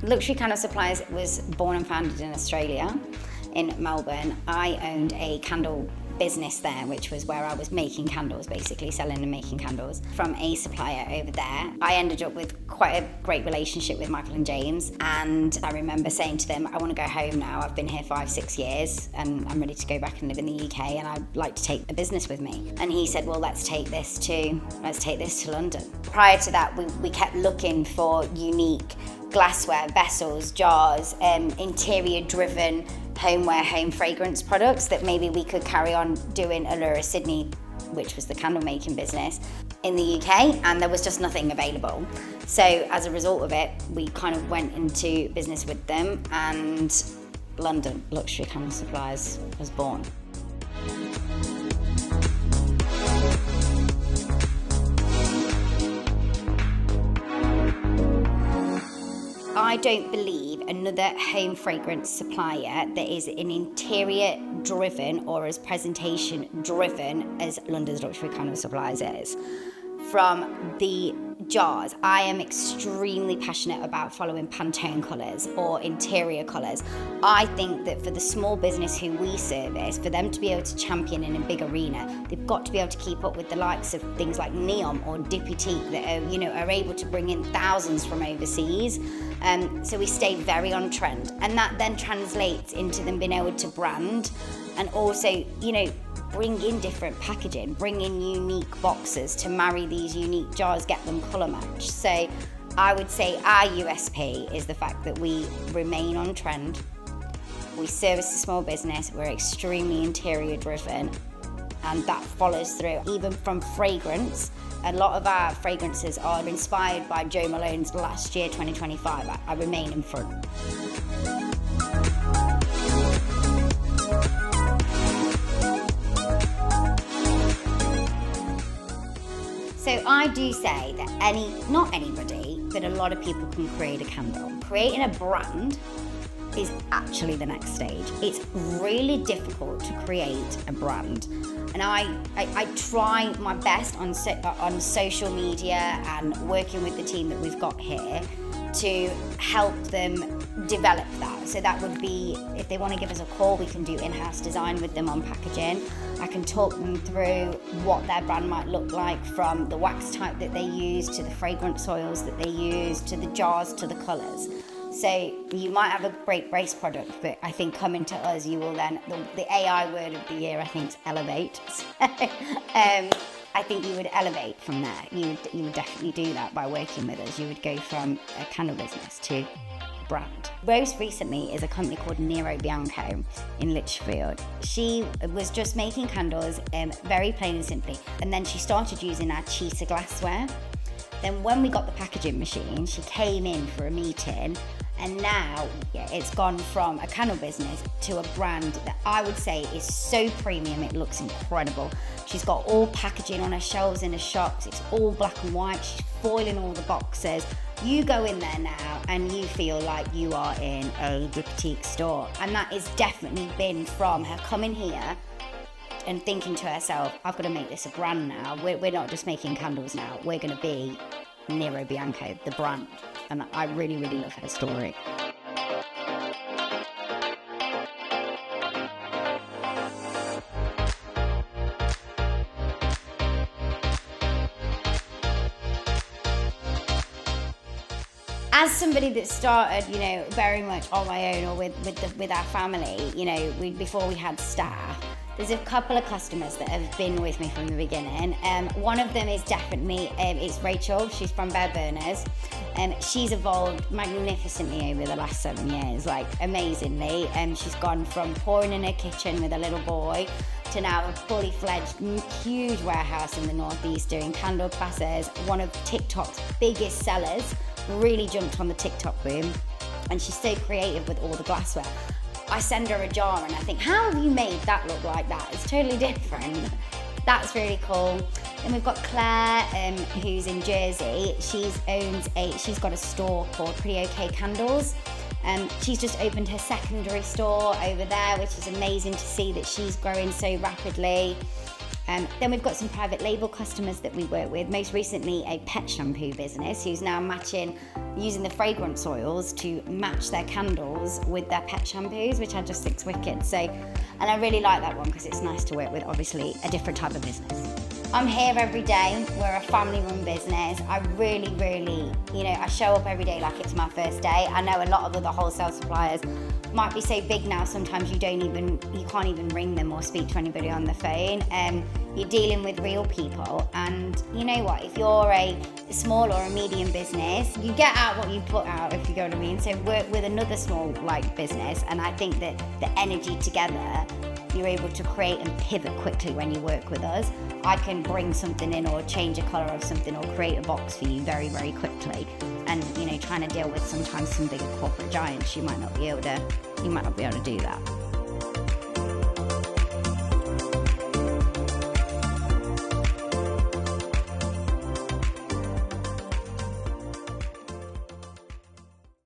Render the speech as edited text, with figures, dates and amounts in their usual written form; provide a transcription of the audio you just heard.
Luxury Candle Supplies was born and founded in Australia, in Melbourne. I owned a candle business there, which was where I was making candles, basically selling and making candles from a supplier over there. I ended up with quite a great relationship with Michael and James, and I remember saying to them, I want to go home now. I've been here 5-6 years and I'm ready to go back and live in the UK, and I'd like to take the business with me. And he said, well, let's take this to London. Prior to that, we kept looking for unique glassware, vessels, jars, interior-driven homeware, home fragrance products that maybe we could carry on doing Allura Sydney, which was the candle making business, in the UK, and there was just nothing available. So as a result of it, we kind of went into business with them, and London Luxury Candle Supplies was born. I don't believe another home fragrance supplier that is an interior driven or as presentation driven as London's Luxury Candle Supplies is. From the jars, I am extremely passionate about following Pantone colours or interior colours. I think that for the small business who we service, for them to be able to champion in a big arena, they've got to be able to keep up with the likes of things like Neon or Diptyque that are able to bring in thousands from overseas. So we stay very on trend, and that then translates into them being able to brand and also, bring in different packaging, bring in unique boxes to marry these unique jars, get them colour matched. So I would say our USP is the fact that we remain on trend. We service the small business, we're extremely interior driven, and that follows through. Even from fragrance, a lot of our fragrances are inspired by Jo Malone's last year, 2025. I remain in front. So I do say that not anybody, but a lot of people can create a candle. Creating a brand is actually the next stage. It's really difficult to create a brand. And I try my best on social media and working with the team that we've got here to help them develop that. So that would be, if they want to give us a call, we can do in-house design with them on packaging. I can talk them through what their brand might look like, from the wax type that they use, to the fragrance oils that they use, to the jars, to the colours. So you might have a great base product, but I think coming to us, you will then, the AI word of the year, I think, is elevate. I think you would elevate from there. You would definitely do that by working with us. You would go from a candle business to brand. Most recently is a company called Nero Bianco in Lichfield. She was just making candles very plain and simply, and then she started using our cheetah glassware. Then when we got the packaging machine, she came in for a meeting, and now it's gone from a candle business to a brand that I would say is so premium, it looks incredible. She's got all packaging on her shelves in her shops, it's all black and white, she's foiling all the boxes. You go in there now and you feel like you are in a boutique store, and that has definitely been from her coming here and thinking to herself, I've got to make this a brand now. We're not just making candles now, we're going to be Nero Bianco, the brand. And I really, really love her story. As somebody that started, very much on my own or with our family, before we had staff, there's a couple of customers that have been with me from the beginning. One of them is definitely, it's Rachel. She's from Bare Burners. She's evolved magnificently over the last 7 years, like amazingly. She's gone from pouring in her kitchen with a little boy to now a fully fledged, huge warehouse in the Northeast doing candle classes. One of TikTok's biggest sellers, really jumped on the TikTok boom. And she's so creative with all the glassware. I send her a jar and I think, how have you made that look like that? It's totally different. That's really cool. Then we've got Claire, who's in Jersey. She's got a store called Pretty OK Candles. She's just opened her secondary store over there, which is amazing to see that she's growing so rapidly. Then we've got some private label customers that we work with. Most recently, a pet shampoo business who's now using the fragrance oils to match their candles with their pet shampoos, which I just think's wicked. So, and I really like that one because it's nice to work with, obviously, a different type of business. I'm here every day. We're a family-run business. I really, I show up every day like it's my first day. I know a lot of other wholesale suppliers might be so big now, sometimes you can't even ring them or speak to anybody on the phone. You're dealing with real people, and you know what, if you're a small or a medium business, you get out what you put out, if you get what I mean. So work with another small business, and I think that the energy together, you're able to create and pivot quickly when you work with us. I can bring something in or change a colour of something or create a box for you very, very quickly. And trying to deal with sometimes some bigger corporate giants, you might not be able to do that.